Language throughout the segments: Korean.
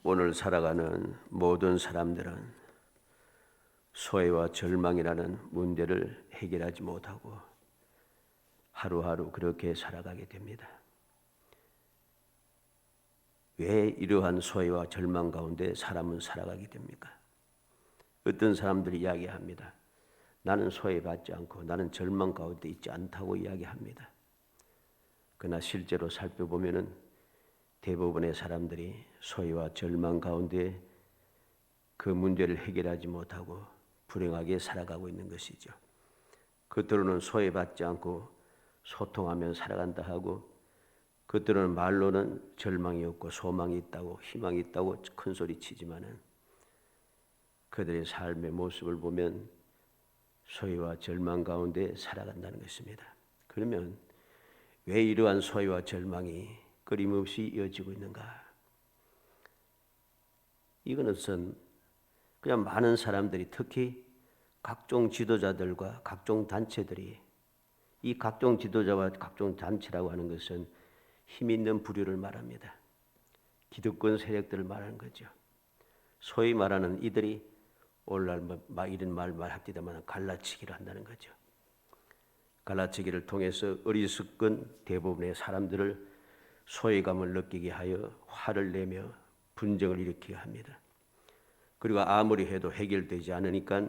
오늘 살아가는 모든 사람들은 소외와 절망이라는 문제를 해결하지 못하고 하루하루 그렇게 살아가게 됩니다. 왜 이러한 소외와 절망 가운데 사람은 살아가게 됩니까? 어떤 사람들이 이야기합니다. 나는 소외받지 않고 나는 절망 가운데 있지 않다고 이야기합니다. 그러나 실제로 살펴보면은 대부분의 사람들이 소외와 절망 가운데 그 문제를 해결하지 못하고 불행하게 살아가고 있는 것이죠. 겉으로는 소외받지 않고 소통하며 살아간다 하고 겉으로는 말로는 절망이 없고 소망이 있다고 희망이 있다고 큰소리 치지만은 그들의 삶의 모습을 보면 소외와 절망 가운데 살아간다는 것입니다. 그러면 왜 이러한 소외와 절망이 끊임없이 이어지고 있는가? 이것은 그냥 많은 사람들이 특히 각종 지도자들과 각종 단체들이 이 각종 지도자와 각종 단체라고 하는 것은 힘 있는 부류를 말합니다. 기득권 세력들을 말하는 거죠. 소위 말하는 이들이 오늘날 막 이런 말합디다만 갈라치기를 한다는 거죠. 갈라치기를 통해서 어리석은 대부분의 사람들을 소외감을 느끼게 하여 화를 내며 분쟁을 일으키게 합니다. 그리고 아무리 해도 해결되지 않으니까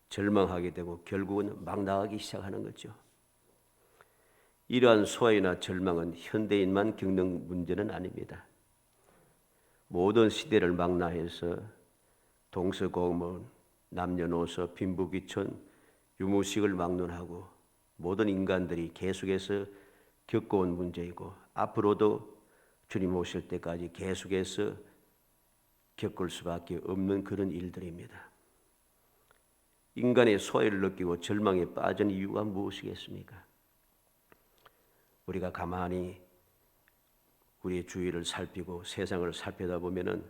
절망하게 되고 결국은 막 나가기 시작하는 거죠. 이러한 소외나 절망은 현대인만 겪는 문제는 아닙니다. 모든 시대를 망라해서 동서고문, 남녀노소, 빈부귀천, 유무식을 막론하고 모든 인간들이 계속해서 겪어온 문제이고 앞으로도 주님 오실 때까지 계속해서 겪을 수밖에 없는 그런 일들입니다. 인간의 소외를 느끼고 절망에 빠진 이유가 무엇이겠습니까? 우리가 가만히 우리의 주위를 살피고 세상을 살펴다 보면은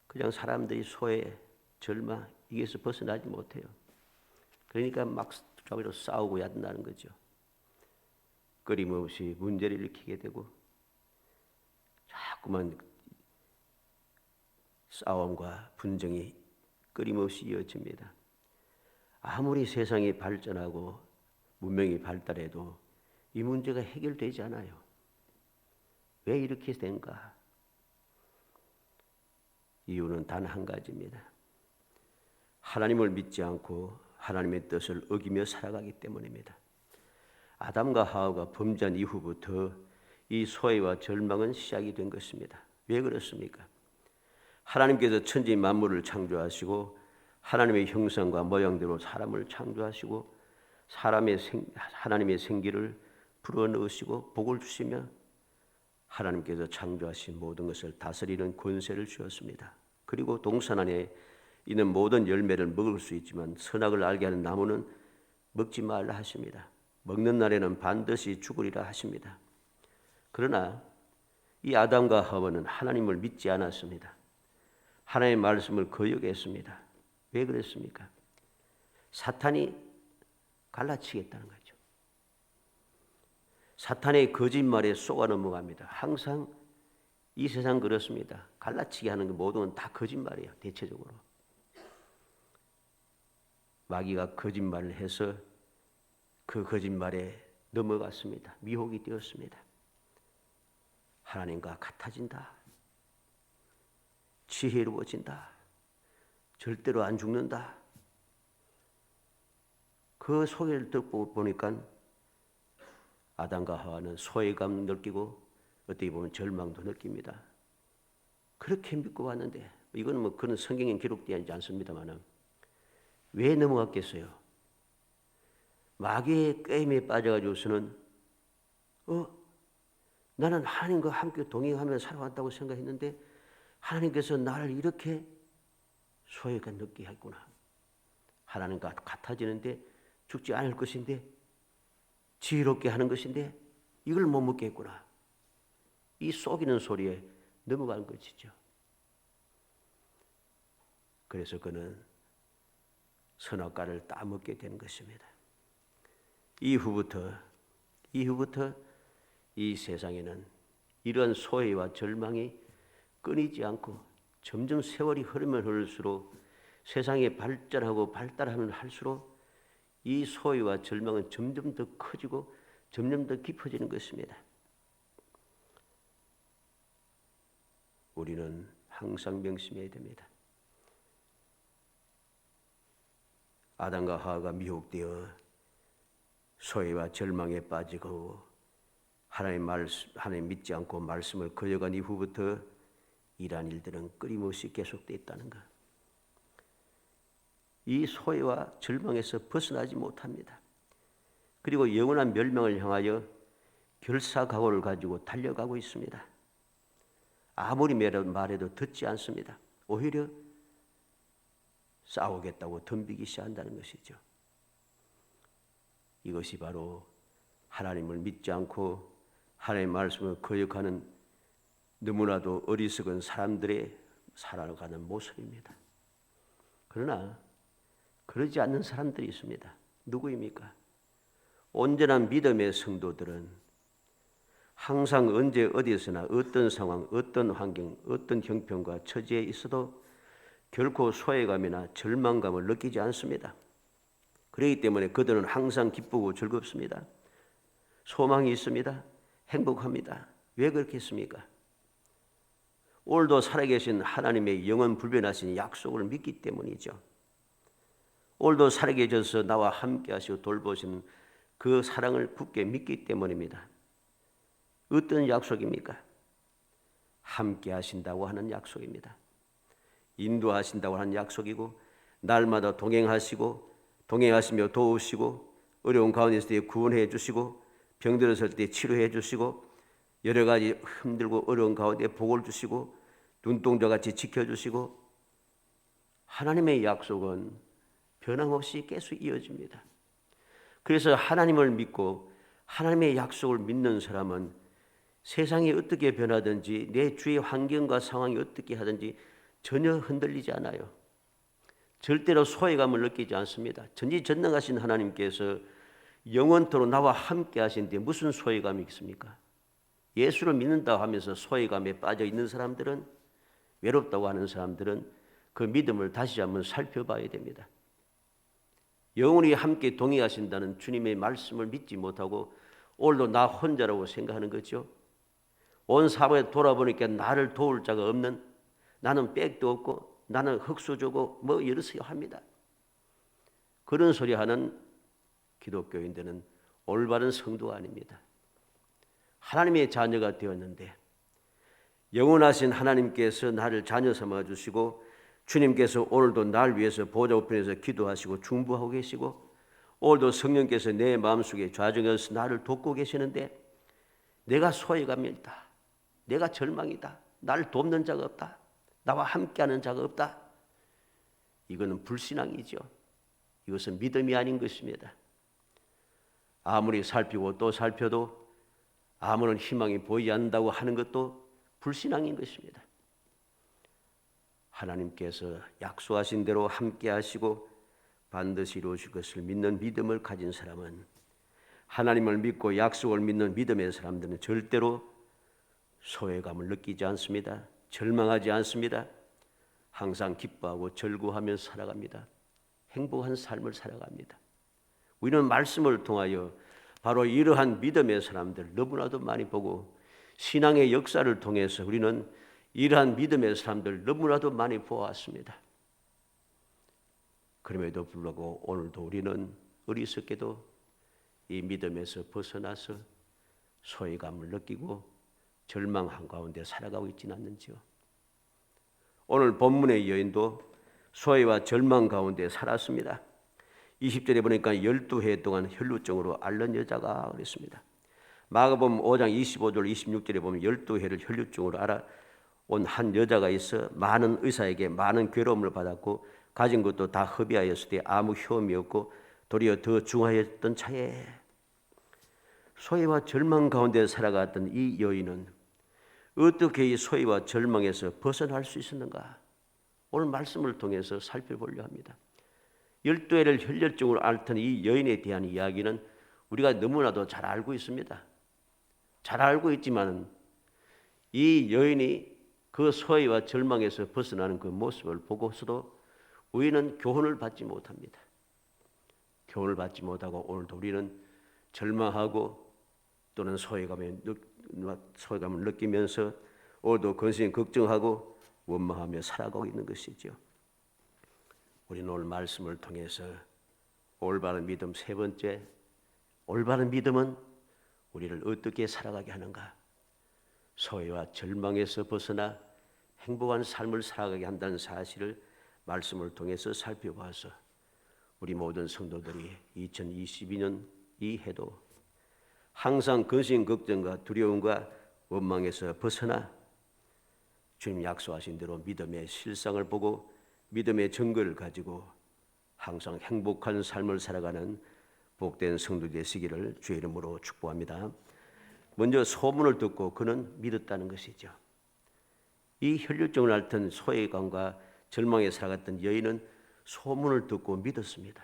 그냥 사람들이 소외, 절망 이게서 벗어나지 못해요. 그러니까 막 싸우고 얕다는 거죠. 끊임없이 문제를 일으키게 되고 자꾸만 싸움과 분쟁이 끊임없이 이어집니다. 아무리 세상이 발전하고 문명이 발달해도 이 문제가 해결되지 않아요. 왜 이렇게 된가? 이유는 단 한 가지입니다. 하나님을 믿지 않고 하나님의 뜻을 어기며 살아가기 때문입니다. 아담과 하와가 범죄한 이후부터 이 소외와 절망은 시작이 된 것입니다. 왜 그렇습니까? 하나님께서 천지 만물을 창조하시고 하나님의 형상과 모양대로 사람을 창조하시고 하나님의 생기를 불어넣으시고 복을 주시며 하나님께서 창조하신 모든 것을 다스리는 권세를 주었습니다. 그리고 동산 안에 있는 모든 열매를 먹을 수 있지만 선악을 알게 하는 나무는 먹지 말라 하십니다. 먹는 날에는 반드시 죽으리라 하십니다. 그러나 이 아담과 하와는 하나님을 믿지 않았습니다. 하나님의 말씀을 거역했습니다. 왜 그랬습니까? 사탄이 갈라치겠다는 거죠. 사탄의 거짓말에 속아 넘어갑니다. 항상 이 세상 그렇습니다. 갈라치게 하는 게 모든 건 다 거짓말이에요. 대체적으로. 마귀가 거짓말을 해서 그 거짓말에 넘어갔습니다. 미혹이 되었습니다. 하나님과 같아진다. 지혜로워진다. 절대로 안 죽는다. 그 소리를 듣고 보니까 아담과 하와는 소외감 느끼고 어떻게 보면 절망도 느낍니다. 그렇게 믿고 왔는데 이거는 뭐 그런 성경에 기록되어 있지 않습니다만 왜 넘어갔겠어요? 마귀의 게임에 빠져가지고서는 나는 하나님과 함께 동행하며 살아왔다고 생각했는데 하나님께서 나를 이렇게 소외감 느끼게 했구나. 하나님과 같아지는데 죽지 않을 것인데 지혜롭게 하는 것인데 이걸 못 먹겠구나. 이 속이는 소리에 넘어간 것이죠. 그래서 그는 선악과를 따먹게 된 것입니다. 이후부터 이 세상에는 이런 소외와 절망이 끊이지 않고 점점 세월이 흐르면 흐를수록 세상이 발전하고 발달하면 할수록 이 소외와 절망은 점점 더 커지고 점점 더 깊어지는 것입니다. 우리는 항상 명심해야 됩니다. 아담과 하와가 미혹되어 소외와 절망에 빠지고 하나님 믿지 않고 말씀을 거역한 이후부터 이러한 일들은 끊임없이 계속되었다는 것. 이 소외와 절망에서 벗어나지 못합니다. 그리고 영원한 멸망을 향하여 결사각오를 가지고 달려가고 있습니다. 아무리 말해도 듣지 않습니다. 오히려 싸우겠다고 덤비기 시작한다는 것이죠. 이것이 바로 하나님을 믿지 않고 하나님의 말씀을 거역하는 너무나도 어리석은 사람들의 살아가는 모습입니다. 그러나 그러지 않는 사람들이 있습니다. 누구입니까? 온전한 믿음의 성도들은 항상 언제 어디서나 어떤 상황, 어떤 환경, 어떤 형편과 처지에 있어도 결코 소외감이나 절망감을 느끼지 않습니다. 그렇기 때문에 그들은 항상 기쁘고 즐겁습니다. 소망이 있습니다. 행복합니다. 왜 그렇겠습니까? 오늘도 살아계신 하나님의 영원 불변하신 약속을 믿기 때문이죠. 오늘도 살아계셔서 나와 함께 하시고 돌보시는 그 사랑을 굳게 믿기 때문입니다. 어떤 약속입니까? 함께 하신다고 하는 약속입니다. 인도하신다고 하는 약속이고 날마다 동행하시며 도우시고 어려운 가운데 있을 때 구원해 주시고 병들었을 때 치료해 주시고 여러 가지 힘들고 어려운 가운데 복을 주시고 눈동자같이 지켜주시고 하나님의 약속은 변함없이 계속 이어집니다. 그래서 하나님을 믿고 하나님의 약속을 믿는 사람은 세상이 어떻게 변하든지 내 주위의 환경과 상황이 어떻게 하든지 전혀 흔들리지 않아요. 절대로 소외감을 느끼지 않습니다. 전지전능하신 하나님께서 영원토록 나와 함께 하시는데 무슨 소외감이 있습니까? 예수를 믿는다고 하면서 소외감에 빠져 있는 사람들은, 외롭다고 하는 사람들은 그 믿음을 다시 한번 살펴봐야 됩니다. 영원히 함께 동행하신다는 주님의 말씀을 믿지 못하고 오늘도 나 혼자라고 생각하는 거죠. 온 사방에 돌아보니까 나를 도울 자가 없는, 나는 백도 없고 나는 흙수저고 뭐 여러서 합니다. 그런 소리 하는 기독교인들은 올바른 성도가 아닙니다. 하나님의 자녀가 되었는데 영원하신 하나님께서 나를 자녀 삼아 주시고 주님께서 오늘도 날 위해서 보좌 우편에서 기도하시고 중보하고 계시고 오늘도 성령께서 내 마음속에 좌정해서 나를 돕고 계시는데 내가 소외감이 있다, 내가 절망이다, 나를 돕는 자가 없다, 나와 함께하는 자가 없다. 이거는 불신앙이죠. 이것은 믿음이 아닌 것입니다. 아무리 살피고 또 살펴도 아무런 희망이 보이지 않는다고 하는 것도 불신앙인 것입니다. 하나님께서 약속하신 대로 함께 하시고 반드시 이루실 것을 믿는 믿음을 가진 사람은, 하나님을 믿고 약속을 믿는 믿음의 사람들은 절대로 소외감을 느끼지 않습니다. 절망하지 않습니다. 항상 기뻐하고 즐거워하며 살아갑니다. 행복한 삶을 살아갑니다. 우리는 말씀을 통하여 바로 이러한 믿음의 사람들 너무나도 많이 보고 신앙의 역사를 통해서 우리는 이러한 믿음의 사람들 너무나도 많이 보았습니다. 그럼에도 불구하고 오늘도 우리는 어리석게도 이 믿음에서 벗어나서 소외감을 느끼고 절망한 가운데 살아가고 있지는 않는지요. 오늘 본문의 여인도 소외와 절망 가운데 살았습니다. 20절에 보니까 12해 동안 혈루증으로 앓는 여자가 그랬습니다. 마가복음 5장 25절 26절에 보면 12해를 혈루증으로 앓아온 한 여자가 있어 많은 의사에게 많은 괴로움을 받았고 가진 것도 다 허비하였을 때 아무 효험이 없고 도리어 더 중하였던 차에 소외와 절망 가운데 살아갔던 이 여인은 어떻게 이 소외와 절망에서 벗어날 수 있었는가? 오늘 말씀을 통해서 살펴보려 합니다. 12해를 혈혈증으로 앓던 이 여인에 대한 이야기는 우리가 너무나도 잘 알고 있습니다. 잘 알고 있지만 이 여인이 그 소외와 절망에서 벗어나는 그 모습을 보고서도 우리는 교훈을 받지 못합니다. 교훈을 받지 못하고 오늘도 우리는 절망하고 또는 소외감을 느끼면서 오늘도 근심 걱정하고 원망하며 살아가고 있는 것이죠. 우리는 오늘 말씀을 통해서 올바른 믿음 세 번째, 올바른 믿음은 우리를 어떻게 살아가게 하는가? 소외와 절망에서 벗어나 행복한 삶을 살아가게 한다는 사실을 말씀을 통해서 살펴봐서 우리 모든 성도들이 2022년 이 해도 항상 근심 걱정과 두려움과 원망에서 벗어나 주님 약속하신 대로 믿음의 실상을 보고 믿음의 증거를 가지고 항상 행복한 삶을 살아가는 복된 성도 되시기를 주의 이름으로 축복합니다. 먼저 소문을 듣고 그는 믿었다는 것이죠. 이 혈류증을 앓던 소외감과 절망에 살아갔던 여인은 소문을 듣고 믿었습니다.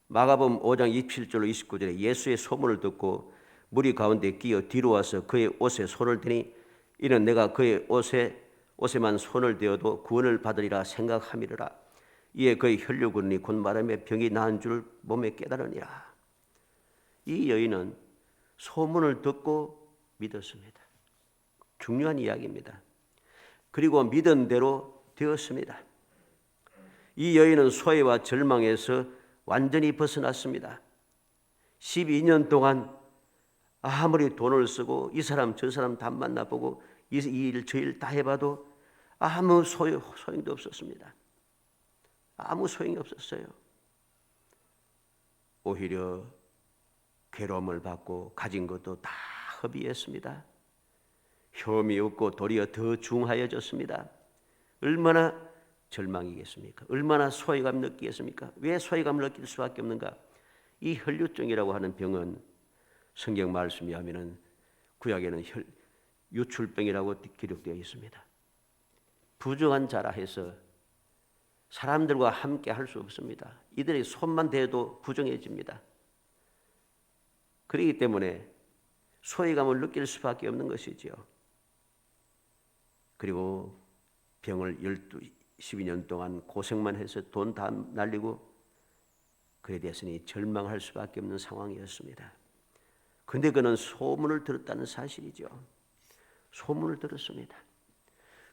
마가복음 5장 27절로 29절에 예수의 소문을 듣고 무리 가운데 끼어 뒤로 와서 그의 옷에 손을 대니 이는 내가 그의 옷에만 손을 대어도 구원을 받으리라 생각함이라. 이에 그의 혈류군이 곧 마름에 병이 나은 줄 몸에 깨달으니라. 이 여인은 소문을 듣고 믿었습니다. 중요한 이야기입니다. 그리고 믿은 대로 되었습니다. 이 여인은 소외와 절망에서 완전히 벗어났습니다. 12년 동안 아무리 돈을 쓰고 이 사람 저 사람 다 만나보고 이 일 저 일 다 해봐도 아무 소용도 없었습니다. 아무 소용이 없었어요. 오히려 괴로움을 받고 가진 것도 다 허비했습니다. 혐이 없고 도리어 더 중하여졌습니다. 얼마나 절망이겠습니까? 얼마나 소외감 느끼겠습니까? 왜 소외감을 느낄 수밖에 없는가? 이 혈류증이라고 하는 병은 성경 말씀에 하면은 구약에는 유출병이라고 기록되어 있습니다. 부정한 자라 해서 사람들과 함께 할 수 없습니다. 이들의 손만 대도 부정해집니다. 그렇기 때문에 소외감을 느낄 수밖에 없는 것이지요. 그리고 병을 12년 동안 고생만 해서 돈 다 날리고 그에 대해서는 절망할 수밖에 없는 상황이었습니다. 그런데 그는 소문을 들었다는 사실이죠. 소문을 들었습니다.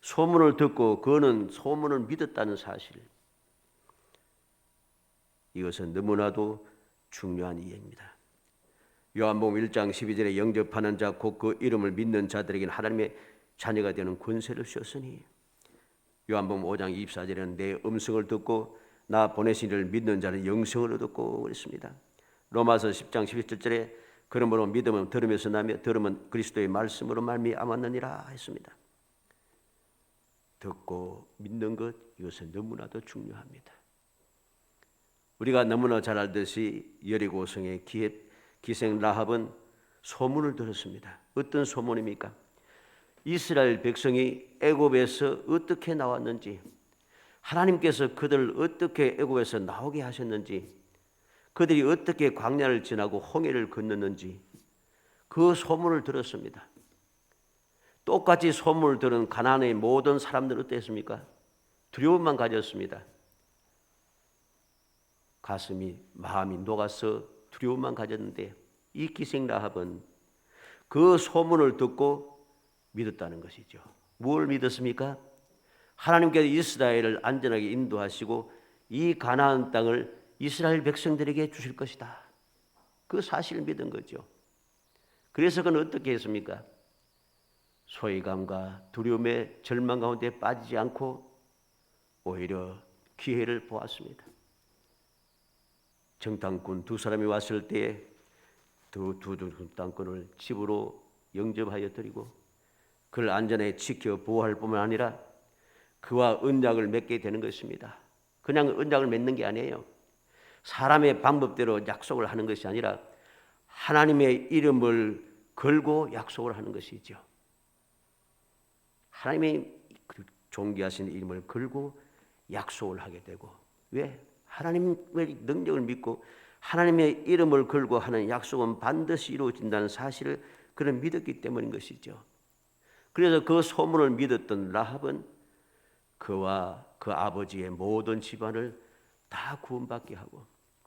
소문을 듣고 그는 소문을 믿었다는 사실. 이것은 너무나도 중요한 이해입니다. 요한복음 1장 12절에 영접하는 자 곧 그 이름을 믿는 자들에게는 하나님의 자녀가 되는 권세를 주셨으니 요한복음 5장 24절에는 내 음성을 듣고 나 보내신 이를 믿는 자는 영생을 얻었고 그랬습니다. 로마서 10장 11절에 그러므로 믿음은 들음에서 나며 들음은 그리스도의 말씀으로 말미암았느니라 했습니다. 듣고 믿는 것 이것은 너무나도 중요합니다. 우리가 너무나 잘 알듯이 여리고성의 기생 라합은 소문을 들었습니다. 어떤 소문입니까? 이스라엘 백성이 애굽에서 어떻게 나왔는지, 하나님께서 그들을 어떻게 애굽에서 나오게 하셨는지, 그들이 어떻게 광야를 지나고 홍해를 건넜는지 그 소문을 들었습니다. 똑같이 소문을 들은 가나안의 모든 사람들은 어땠습니까? 두려움만 가졌습니다. 마음이 녹아서 두려움만 가졌는데 이 기생 라합은 그 소문을 듣고 믿었다는 것이죠. 무엇을 믿었습니까? 하나님께서 이스라엘을 안전하게 인도하시고 이 가나안 땅을 이스라엘 백성들에게 주실 것이다. 그 사실을 믿은 거죠. 그래서 그는 어떻게 했습니까? 소외감과 두려움의 절망 가운데 빠지지 않고 오히려 기회를 보았습니다. 정탐꾼 두 사람이 왔을 때에 두 정탐꾼을 집으로 영접하여 드리고 그를 안전하게 지켜 보호할 뿐만 아니라 그와 언약을 맺게 되는 것입니다. 그냥 언약을 맺는 게 아니에요. 사람의 방법대로 약속을 하는 것이 아니라 하나님의 이름을 걸고 약속을 하는 것이죠. 하나님의 존귀하신 이름을 걸고 약속을 하게 되고, 왜? 하나님의 능력을 믿고 하나님의 이름을 걸고 하는 약속은 반드시 이루어진다는 사실을 그는 믿었기 때문인 것이죠. 그래서 그 소문을 믿었던 라합은 그와 그 아버지의 모든 집안을 다 구원받게 하고,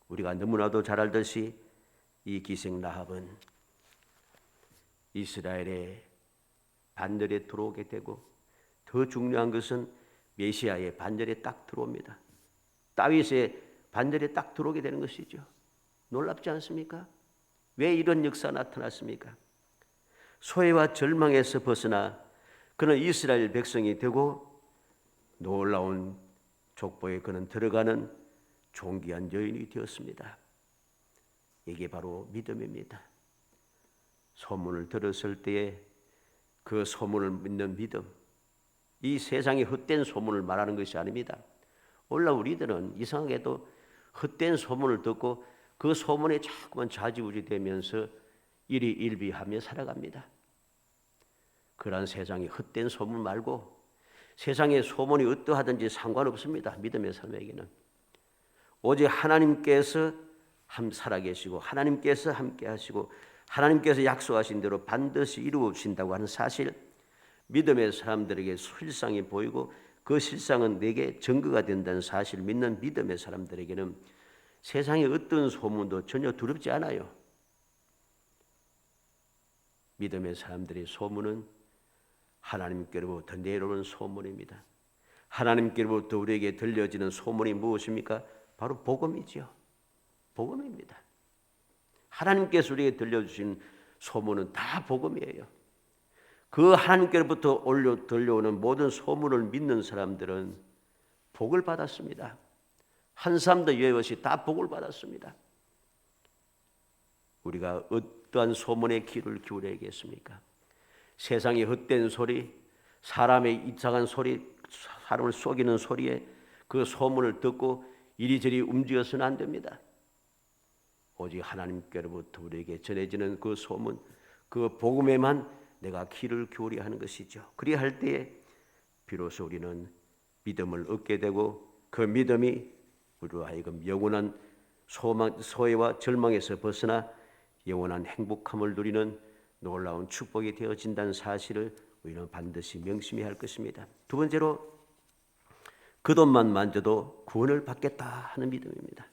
우리가 너무나도 잘 알듯이 이 기생 라합은 이스라엘의 반열에 들어오게 되고, 더 중요한 것은 메시아의 반열에 딱 들어옵니다. 다윗의 반열에 딱 들어오게 되는 것이죠. 놀랍지 않습니까? 왜 이런 역사가 나타났습니까? 소외와 절망에서 벗어나 그는 이스라엘 백성이 되고 놀라운 족보에 그는 들어가는 존귀한 여인이 되었습니다. 이게 바로 믿음입니다. 소문을 들었을 때에 그 소문을 믿는 믿음, 이 세상의 헛된 소문을 말하는 것이 아닙니다. 원래 우리들은 이상하게도 헛된 소문을 듣고 그 소문에 자꾸만 좌지우지 되면서 일희일비하며 살아갑니다. 그러한 세상의 헛된 소문 말고 세상의 소문이 어떠하든지 상관없습니다. 믿음의 삶에게는 오직 하나님께서 살아계시고 하나님께서 함께 하시고 하나님께서 약속하신 대로 반드시 이루어진다고 하는 사실, 믿음의 사람들에게 실상이 보이고 그 실상은 내게 증거가 된다는 사실을 믿는 믿음의 사람들에게는 세상의 어떤 소문도 전혀 두렵지 않아요. 믿음의 사람들의 소문은 하나님께로부터 내려오는 소문입니다. 하나님께로부터 우리에게 들려지는 소문이 무엇입니까? 바로 복음이지요. 복음입니다. 하나님께서 우리에게 들려주신 소문은 다 복음이에요. 그 하나님께로부터 들려오는 모든 소문을 믿는 사람들은 복을 받았습니다. 한 사람도 예외 없이 다 복을 받았습니다. 우리가 어떠한 소문에 귀를 기울여야겠습니까? 세상의 헛된 소리, 사람의 이상한 소리, 사람을 속이는 소리에 그 소문을 듣고 이리저리 움직여서는 안 됩니다. 오직 하나님께로부터 우리에게 전해지는 그 소문, 그 복음에만 내가 귀를 기울여야 하는 것이죠. 그리할 때에 비로소 우리는 믿음을 얻게 되고 그 믿음이 우리로 하여금 영원한 소외와 절망에서 벗어나 영원한 행복함을 누리는 놀라운 축복이 되어진다는 사실을 우리는 반드시 명심해야 할 것입니다. 두 번째로, 그 돈만 만져도 구원을 받겠다 하는 믿음입니다.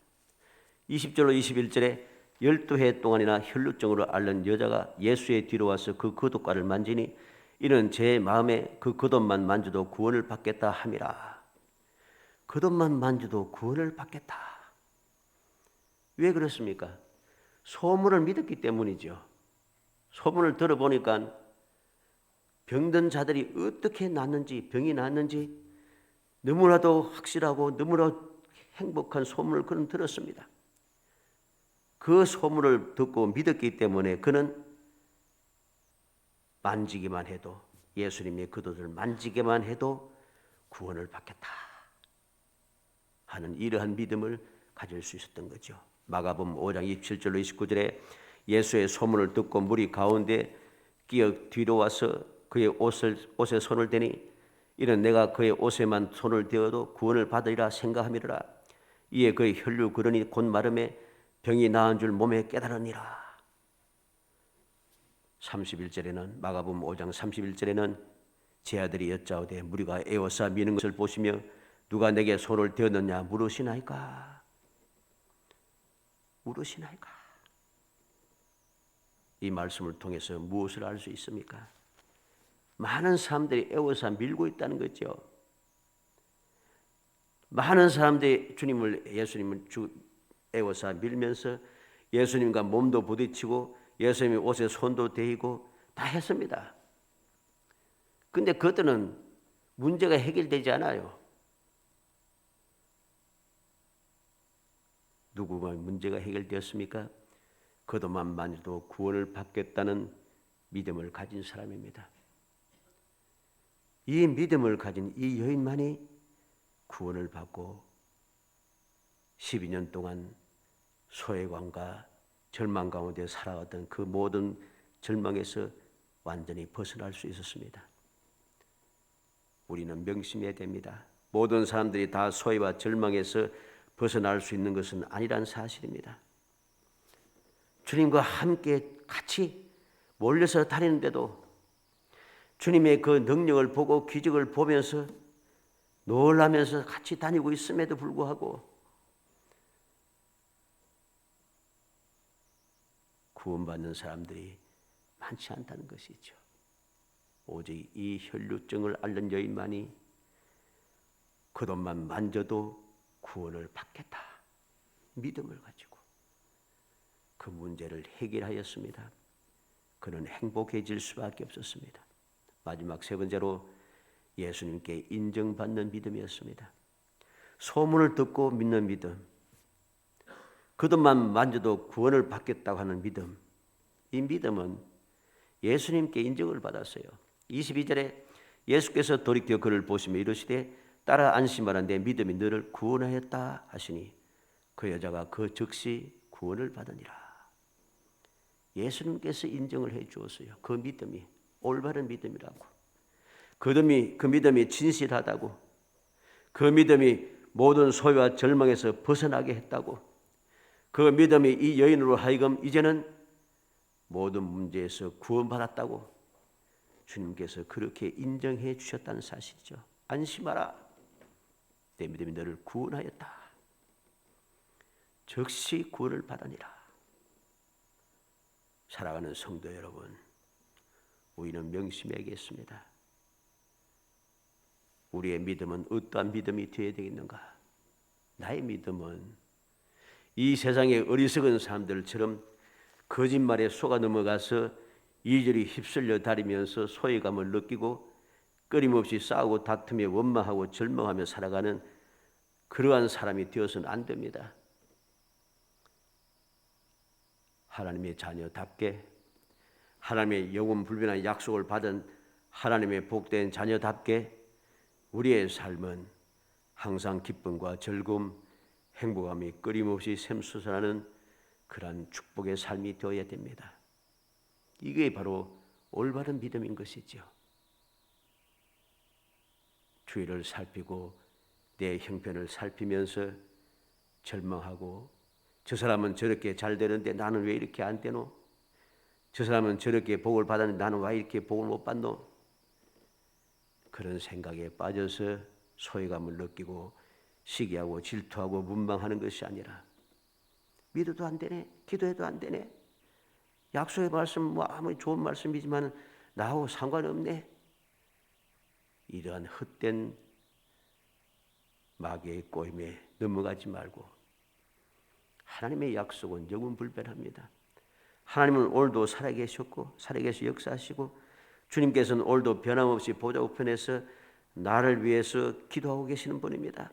20절로 21절에 12해 동안이나 혈루증으로 앓는 여자가 예수의 뒤로 와서 그 겉옷가를 만지니 이는 제 마음에 그 겉옷만 만져도 구원을 받겠다 함이라. 겉옷만 만져도 구원을 받겠다. 왜 그렇습니까? 소문을 믿었기 때문이죠. 소문을 들어보니까 병든 자들이 어떻게 낫는지, 병이 낫는지 너무나도 확실하고 너무나도 행복한 소문을 그는 들었습니다. 그 소문을 듣고 믿었기 때문에 그는 만지기만 해도, 예수님의 겉옷을 만지기만 해도 구원을 받겠다 하는 이러한 믿음을 가질 수 있었던 거죠. 마가복음 5장 27절로 29절에 예수의 소문을 듣고 무리 가운데 끼어 뒤로 와서 그의 옷에 손을 대니 이는 내가 그의 옷에만 손을 대어도 구원을 받으리라 생각함이라. 이에 그의 혈류 그러니 곧 마름에 병이 나은 줄 몸에 깨달으니라. 31절에는 마가복음 5장 31절에는 제 아들이 여짜오되 무리가 에워싸 미는 것을 보시며 누가 내게 손을 대었느냐 물으시나이까. 이 말씀을 통해서 무엇을 알 수 있습니까? 많은 사람들이 에워싸 밀고 있다는 거죠. 많은 사람들이 예수님을 에워싸 밀면서 예수님과 몸도 부딪히고 예수님의 옷에 손도 대이고 다 했습니다. 그런데 그것들은 문제가 해결되지 않아요. 누구가 문제가 해결되었습니까? 겉옷만 만져도 구원을 받겠다는 믿음을 가진 사람입니다. 이 믿음을 가진 이 여인만이 구원을 받고 12년 동안 소외감과 절망 가운데 살아왔던 그 모든 절망에서 완전히 벗어날 수 있었습니다. 우리는 명심해야 됩니다. 모든 사람들이 다 소외와 절망에서 벗어날 수 있는 것은 아니란 사실입니다. 주님과 함께 같이 몰려서 다니는데도 주님의 그 능력을 보고 기적을 보면서 놀라면서 같이 다니고 있음에도 불구하고 구원받는 사람들이 많지 않다는 것이죠. 오직 이 혈루증을 앓는 여인만이 그것만 만져도 구원을 받겠다 믿음을 가지고 그 문제를 해결하였습니다. 그는 행복해질 수밖에 없었습니다. 마지막 세 번째로 예수님께 인정받는 믿음이었습니다. 소문을 듣고 믿는 믿음, 그것만 만져도 구원을 받겠다고 하는 믿음, 이 믿음은 예수님께 인정을 받았어요. 22절에 예수께서 돌이켜 그를 보시며 이르시되 따라 안심하라 내 믿음이 너를 구원하였다 하시니 그 여자가 그 즉시 구원을 받으니라. 예수님께서 인정을 해 주었어요. 그 믿음이 올바른 믿음이라고. 그 믿음이 진실하다고. 그 믿음이 모든 소외와 절망에서 벗어나게 했다고. 그 믿음이 이 여인으로 하여금 이제는 모든 문제에서 구원받았다고 주님께서 그렇게 인정해 주셨다는 사실이죠. 안심하라. 내 믿음이 너를 구원하였다. 즉시 구원을 받으니라. 사랑하는 성도 여러분, 우리는 명심해야겠습니다. 우리의 믿음은 어떠한 믿음이 되어야 되겠는가? 나의 믿음은 이 세상의 어리석은 사람들처럼 거짓말에 속아 넘어가서 이리저리 휩쓸려 다니면서 소외감을 느끼고 끊임없이 싸우고 다투며 원망하고 절망하며 살아가는 그러한 사람이 되어서는 안 됩니다. 하나님의 자녀답게 하나님의 영원 불변한 약속을 받은 하나님의 복된 자녀답게 우리의 삶은 항상 기쁨과 즐거움, 행복함이 끊임없이 샘솟아나는 그러한 축복의 삶이 되어야 됩니다. 이게 바로 올바른 믿음인 것이죠. 주위를 살피고 내 형편을 살피면서 절망하고 저 사람은 저렇게 잘 되는데 나는 왜 이렇게 안 되노? 저 사람은 저렇게 복을 받았는데 나는 왜 이렇게 복을 못 받노? 그런 생각에 빠져서 소외감을 느끼고 시기하고 질투하고 문망하는 것이 아니라 믿어도 안 되네, 기도해도 안 되네, 약속의 말씀 뭐 아무리 좋은 말씀이지만 나하고 상관없네. 이러한 헛된 마귀의 꼬임에 넘어가지 말고 하나님의 약속은 영원 불변합니다. 하나님은 오늘도 살아계셨고 살아계셔 역사하시고 주님께서는 오늘도 변함없이 보좌 우편에서 나를 위해서 기도하고 계시는 분입니다.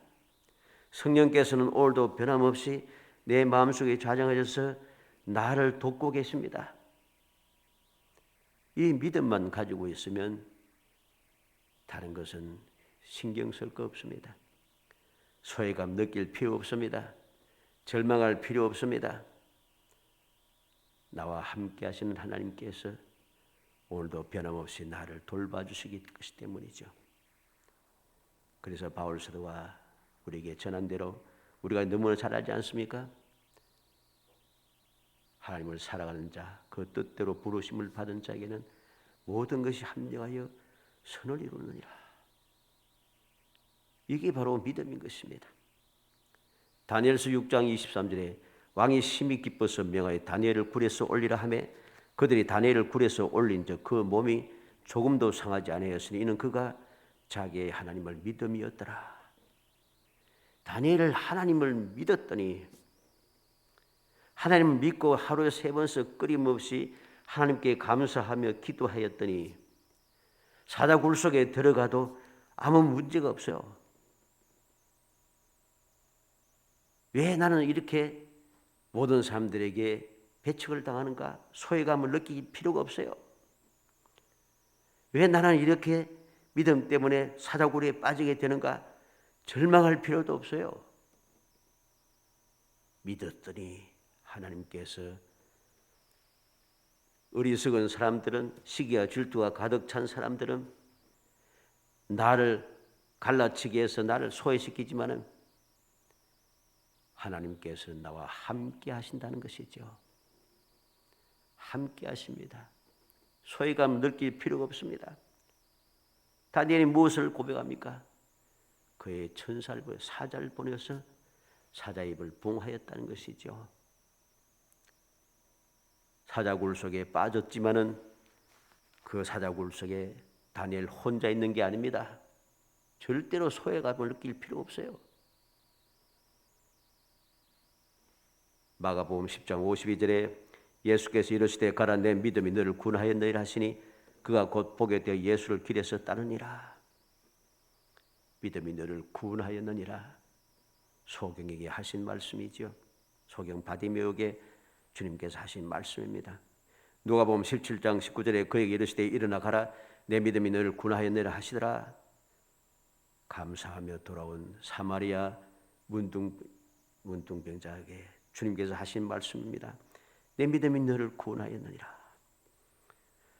성령께서는 오늘도 변함없이 내 마음속에 좌정하셔서 나를 돕고 계십니다. 이 믿음만 가지고 있으면 다른 것은 신경 쓸 거 없습니다. 소외감 느낄 필요 없습니다. 절망할 필요 없습니다. 나와 함께 하시는 하나님께서 오늘도 변함없이 나를 돌봐주시기 때문이죠. 그래서 바울 사도가 우리에게 전한 대로 우리가 너무나 잘 알지 않습니까? 하나님을 사랑하는 자, 그 뜻대로 부르심을 받은 자에게는 모든 것이 합력하여 선을 이루느니라. 이게 바로 믿음인 것입니다. 다니엘서 6장 23절에 왕이 심히 기뻐서 명하여 다니엘을 굴에서 올리라 하며 그들이 다니엘을 굴에서 올린 즉 그 몸이 조금도 상하지 아니하였으니 이는 그가 자기의 하나님을 믿음이었더라. 다니엘을 하나님을 믿었더니 하나님을 믿고 하루에 3번씩 끊임없이 하나님께 감사하며 기도하였더니 사자굴 속에 들어가도 아무 문제가 없어요. 왜 나는 이렇게 모든 사람들에게 배척을 당하는가? 소외감을 느낄 필요가 없어요. 왜 나는 이렇게 믿음 때문에 사자굴에 빠지게 되는가? 절망할 필요도 없어요. 믿었더니 하나님께서 어리석은 사람들은 시기와 질투가 가득 찬 사람들은 나를 갈라치기 해서 나를 소외시키지만은 하나님께서 나와 함께 하신다는 것이죠. 함께 하십니다. 소외감 느낄 필요가 없습니다. 다니엘이 무엇을 고백합니까? 그의 천사를 보내 사자를 보내서 사자 입을 봉하였다는 것이죠. 사자굴 속에 빠졌지만은 그 사자굴 속에 다니엘 혼자 있는 게 아닙니다. 절대로 소외감을 느낄 필요 없어요. 마가복음 10장 52절에 예수께서 이르시되 가라 내 믿음이 너를 구원하였느니라 하시니 그가 곧 보게 되어 예수를 길에서 따르니라. 믿음이 너를 구원하였느니라. 소경에게 하신 말씀이지요. 소경 바디메오에게 주님께서 하신 말씀입니다. 누가복음 17장 19절에 그에게 이르시되 일어나 가라 내 믿음이 너를 구원하였느니라 하시더라. 감사하며 돌아온 사마리아 문둥병자에게 주님께서 하신 말씀입니다. 내 믿음이 너를 구원하였느니라.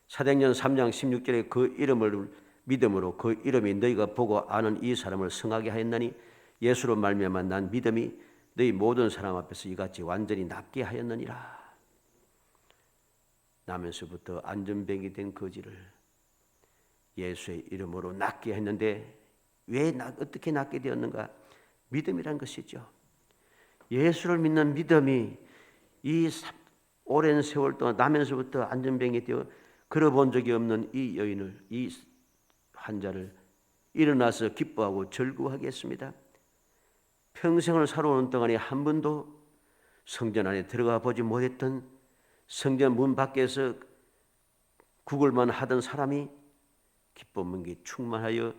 사도행전 3장 16절에 그 이름을 믿음으로 그 이름이 너희가 보고 아는 이 사람을 성하게 하였나니 예수로 말미암아 난 믿음이 너희 모든 사람 앞에서 이같이 완전히 낫게 하였느니라. 나면서부터 안전병이 된 거지를 예수의 이름으로 낫게 했는데 왜 어떻게 낫게 되었는가? 믿음이란 것이죠. 예수를 믿는 믿음이 이 오랜 세월 동안 나면서부터 안전병이 되어 걸어본 적이 없는 이 여인을, 이 환자를 일어나서 기뻐하고 즐거워하게 했습니다. 평생을 살아오는 동안에 한 번도 성전 안에 들어가 보지 못했던 성전 문 밖에서 구걸만 하던 사람이 기쁨이 충만하여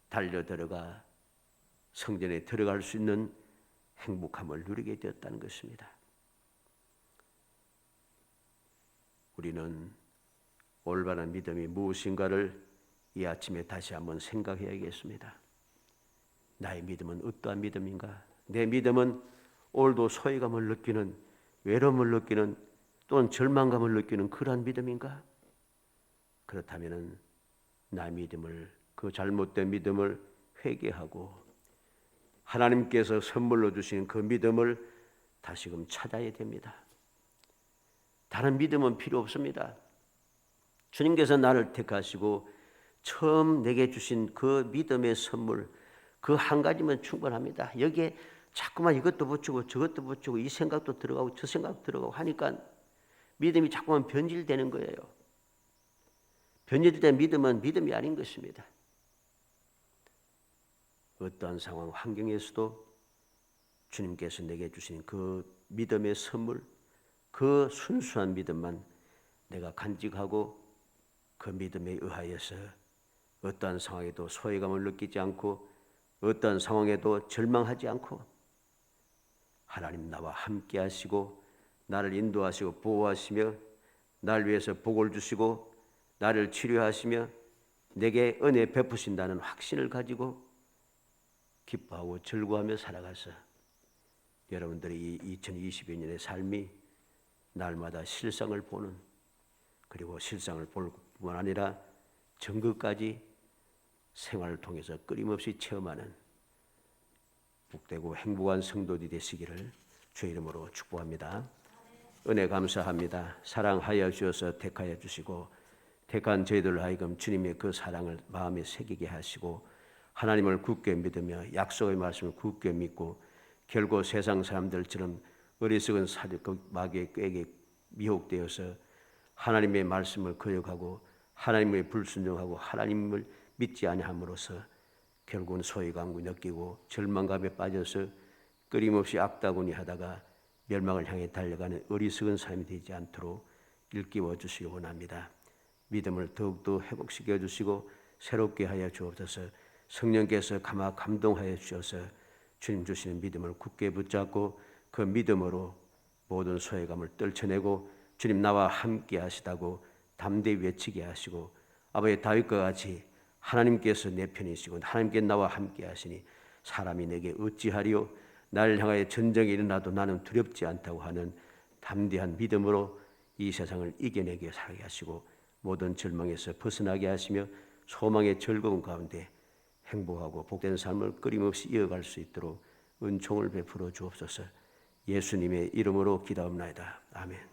달려 들어가 성전에 들어갈 수 있는 행복함을 누리게 되었다는 것입니다. 우리는 올바른 믿음이 무엇인가를 이 아침에 다시 한번 생각해야겠습니다. 나의 믿음은 어떠한 믿음인가? 내 믿음은 오늘도 소외감을 느끼는, 외로움을 느끼는, 또는 절망감을 느끼는 그러한 믿음인가? 그렇다면 나의 믿음을, 그 잘못된 믿음을 회개하고 하나님께서 선물로 주신 그 믿음을 다시금 찾아야 됩니다. 다른 믿음은 필요 없습니다. 주님께서 나를 택하시고 처음 내게 주신 그 믿음의 선물, 그 한 가지면 충분합니다. 여기에 자꾸만 이것도 붙이고 저것도 붙이고 이 생각도 들어가고 저 생각도 들어가고 하니까 믿음이 자꾸만 변질되는 거예요. 변질된 믿음은 믿음이 아닌 것입니다. 어떠한 상황, 환경에서도 주님께서 내게 주신 그 믿음의 선물, 그 순수한 믿음만 내가 간직하고 그 믿음에 의하여서 어떠한 상황에도 소외감을 느끼지 않고 어떠한 상황에도 절망하지 않고 하나님 나와 함께 하시고 나를 인도하시고 보호하시며 나를 위해서 복을 주시고 나를 치료하시며 내게 은혜 베푸신다는 확신을 가지고 기뻐하고 즐거워하며 살아가서 여러분들이 이 2022년의 삶이 날마다 실상을 보는, 그리고 실상을 볼 뿐만 아니라 정거까지 생활을 통해서 끊임없이 체험하는 복되고 행복한 성도들이 되시기를 주의 이름으로 축복합니다. 은혜 감사합니다. 사랑하여 주셔서 택하여 주시고 택한 저희들을 하여금 주님의 그 사랑을 마음에 새기게 하시고 하나님을 굳게 믿으며 약속의 말씀을 굳게 믿고 결국 세상 사람들처럼 어리석은 사륙 마귀의 꾀에 미혹되어서 하나님의 말씀을 거역하고 하나님의 불순종하고 하나님을 믿지 아니함으로써 결국은 소외감을 느끼고 절망감에 빠져서 끊임없이 악다구니 하다가 멸망을 향해 달려가는 어리석은 삶이 되지 않도록 일깨워 주시기 원합니다. 믿음을 더욱더 회복시켜 주시고 새롭게 하여 주옵소서. 성령께서 감동하여 주셔서 주님 주시는 믿음을 굳게 붙잡고 그 믿음으로 모든 소외감을 떨쳐내고 주님 나와 함께 하시다고 담대히 외치게 하시고 아버지 다윗과 같이 하나님께서 내 편이시고 하나님께 나와 함께 하시니 사람이 내게 어찌하리요 나를 향하여 전쟁이 일어나도 나는 두렵지 않다고 하는 담대한 믿음으로 이 세상을 이겨내게 살게 하시고 모든 절망에서 벗어나게 하시며 소망의 즐거운 가운데 행복하고 복된 삶을 끊임없이 이어갈 수 있도록 은총을 베풀어 주옵소서. 예수님의 이름으로 기도합나이다. 아멘.